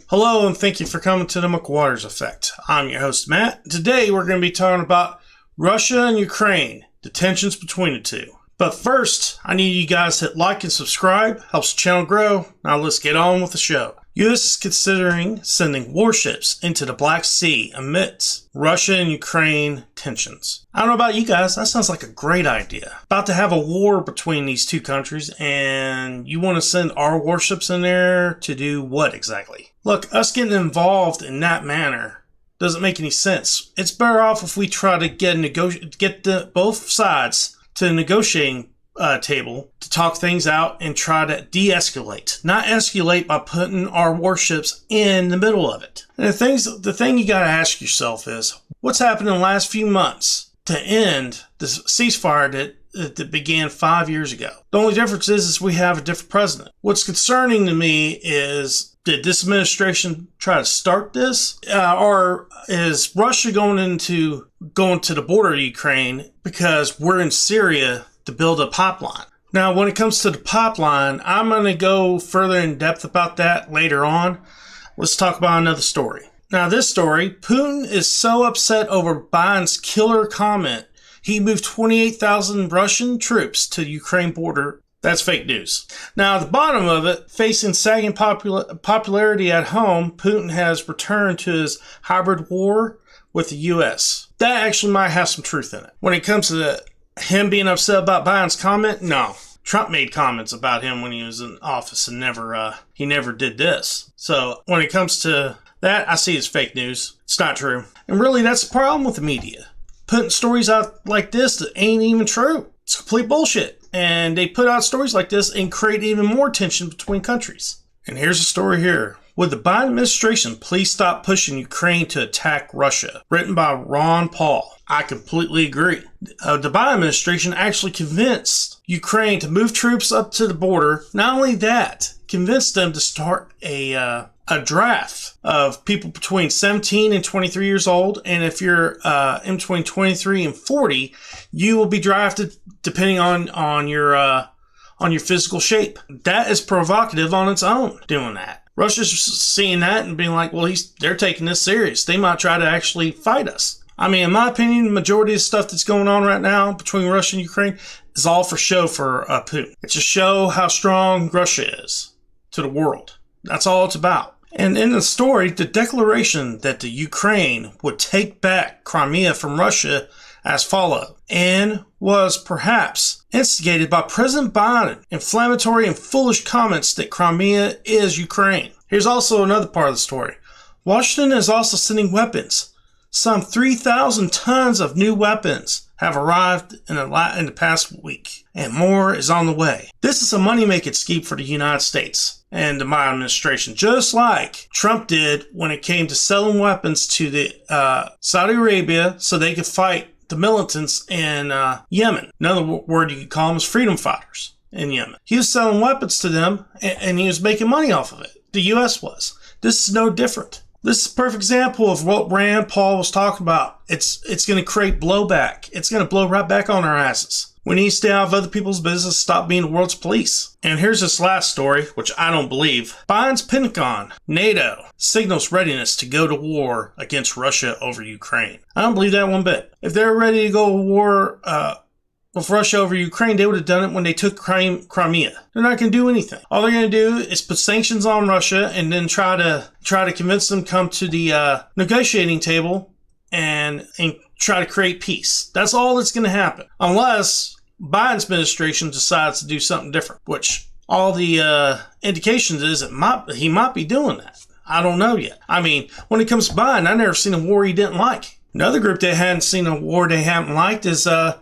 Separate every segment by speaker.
Speaker 1: Hello, and thank you for coming to the McWaters Effect. I'm your host, Matt. Today, we're going to be talking about Russia and Ukraine, the tensions between the two. But first, I need you guys to hit like and subscribe. Helps the channel grow. Now let's get on with the show. U.S. is considering sending warships into the Black Sea amidst Russia and Ukraine tensions. I don't know about you guys, that sounds like a great idea. About to have a war between these two countries, and you want to send our warships in there to do what exactly? Look, us getting involved in that manner doesn't make any sense. It's better off if we try to get both sides to the negotiating table to talk things out and try to de-escalate, not escalate by putting our warships in the middle of it. And the thing you got to ask yourself is, what's happened in the last few months to end this ceasefire that began 5 years ago? The only difference is we have a different president. What's concerning to me is, did this administration try to start this? Or is Russia going to the border of Ukraine because we're in Syria to build a pipeline? Now, when it comes to the pipeline, I'm going to go further in depth about that later on. Let's talk about another story. Now, this story, Putin is so upset over Biden's killer comment, he moved 28,000 Russian troops to the Ukraine border. That's fake news. Now, at the bottom of it, facing sagging popularity at home, Putin has returned to his hybrid war with the U.S. That actually might have some truth in it. When it comes to him being upset about Biden's comment, no. Trump made comments about him when he was in office and he never did this. So when it comes to that, I see as fake news. It's not true. And really, that's the problem with the media. Putting stories out like this that ain't even true. It's complete bullshit. And they put out stories like this and create even more tension between countries. And here's a story here. Would the Biden administration please stop pushing Ukraine to attack Russia? Written by Ron Paul. I completely agree. The Biden administration actually convinced Ukraine to move troops up to the border. Not only that, convinced them to start a draft of people between 17 and 23 years old. And if you're in between 23 and 40, you will be drafted depending on your physical shape. That is provocative on its own, doing that. Russia's seeing that and being like, well, they're taking this serious. They might try to actually fight us. I mean, in my opinion, the majority of stuff that's going on right now between Russia and Ukraine is all for show for Putin. It's to show how strong Russia is to the world. That's all it's about. And in the story, the declaration that the Ukraine would take back Crimea from Russia as followed, and was perhaps instigated by President Biden, inflammatory and foolish comments that Crimea is Ukraine. Here's also another part of the story. Washington is also sending weapons. Some 3,000 tons of new weapons have arrived in the past week, and more is on the way. This is a money-making scheme for the United States and the Biden administration, just like Trump did when it came to selling weapons to the Saudi Arabia so they could fight the militants in Yemen. Another word you could call them is freedom fighters in Yemen. He was selling weapons to them, and he was making money off of it. The U.S. was. This is no different. This is a perfect example of what Rand Paul was talking about. It's going to create blowback. It's going to blow right back on our asses. We need to stay out of other people's business, stop being the world's police. And here's this last story, which I don't believe. Biden's Pentagon, NATO, signals readiness to go to war against Russia over Ukraine. I don't believe that one bit. If they're ready to go to war with Russia over Ukraine, they would have done it when they took Crimea. They're not going to do anything. All they're going to do is put sanctions on Russia and then try to convince them to come to the negotiating table and try to create peace. That's all that's going to happen. Unless Biden's administration decides to do something different, which all the indications is he might be doing that. I don't know yet. I mean, when it comes to Biden, I've never seen a war he didn't like. Another group that hadn't seen a war they haven't liked is the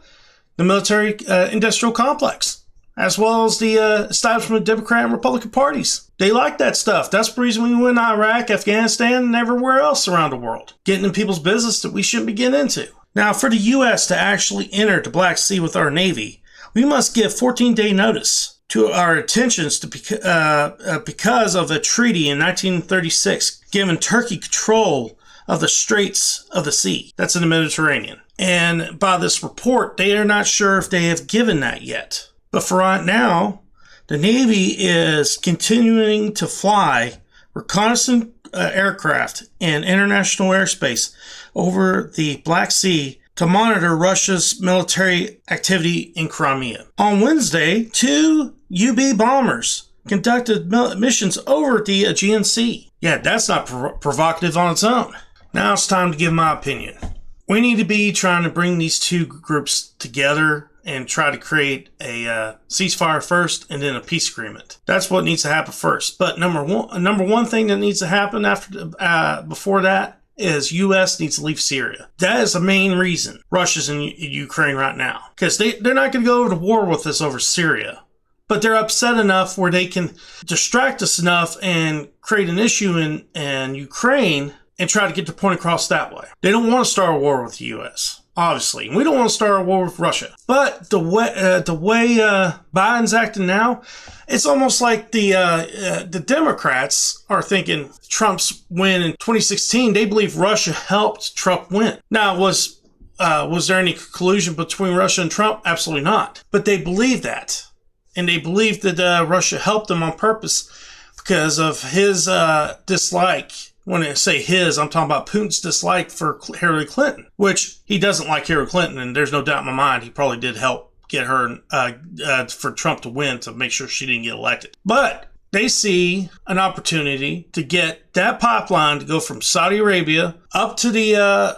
Speaker 1: military industrial complex, as well as the establishment of Democrat and Republican parties. They like that stuff. That's the reason we went to Iraq, Afghanistan, and everywhere else around the world, getting in people's business that we shouldn't be getting into. Now, for the U.S. to actually enter the Black Sea with our Navy, we must give 14-day notice to our intentions because of a treaty in 1936 giving Turkey control of the Straits of the Sea. That's in the Mediterranean. And by this report, they are not sure if they have given that yet. But for right now, the Navy is continuing to fly reconnaissance aircraft in international airspace over the Black Sea to monitor Russia's military activity in Crimea. On Wednesday, 2 UB bombers conducted missions over the Aegean Sea. Yeah, that's not provocative on its own. Now it's time to give my opinion. We need to be trying to bring these two groups together and try to create a ceasefire first and then a peace agreement. That's what needs to happen first. But number one thing that needs to happen before that is U.S. needs to leave Syria. That is the main reason Russia's in Ukraine right now. Because they're not going to go over to war with us over Syria. But they're upset enough where they can distract us enough and create an issue in Ukraine and try to get the point across that way. They don't want to start a war with the U.S., obviously. We don't want to start a war with Russia. But the way Biden's acting now, it's almost like the Democrats are thinking Trump's win in 2016. They believe Russia helped Trump win. Now, was there any collusion between Russia and Trump? Absolutely not. But they believe that. And they believe that Russia helped them on purpose because of his dislike. When I say his, I'm talking about Putin's dislike for Hillary Clinton, which he doesn't like Hillary Clinton, and there's no doubt in my mind he probably did help get her for Trump to win to make sure she didn't get elected. But they see an opportunity to get that pipeline to go from Saudi Arabia up to the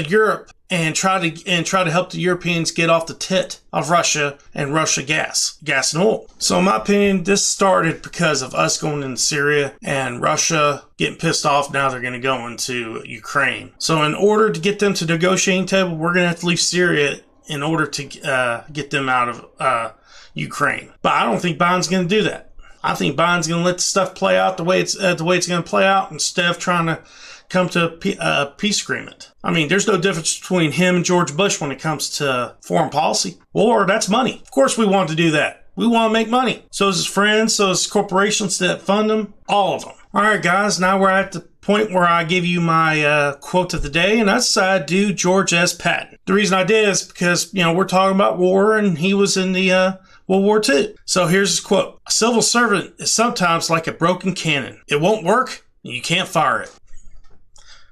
Speaker 1: Europe and try to help the Europeans get off the tit of Russia and Russia gas and oil. So in my opinion, this started because of us going into Syria and Russia getting pissed off. Now they're going to go into Ukraine. So in order to get them to the negotiating table, we're going to have to leave Syria in order to get them out of Ukraine. But I don't think Biden's going to do that. I think Biden's going to let the stuff play out the way it's going to play out instead of trying to come to a peace agreement. I mean, there's no difference between him and George Bush when it comes to foreign policy. War, that's money. Of course we want to do that. We want to make money. So does his friends, so does corporations that fund them, all of them. All right, guys, now we're at the point where I give you my quote of the day, and that's do George S. Patton. The reason I did is because, we're talking about war, and he was in the World War II. So here's his quote. A civil servant is sometimes like a broken cannon. It won't work, and you can't fire it.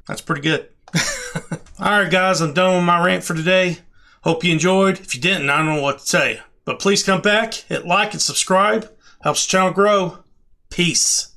Speaker 1: That's pretty good. All right, guys, I'm done with my rant for today. Hope you enjoyed. If you didn't, I don't know what to tell you. But please come back, hit like and subscribe. Helps the channel grow. Peace.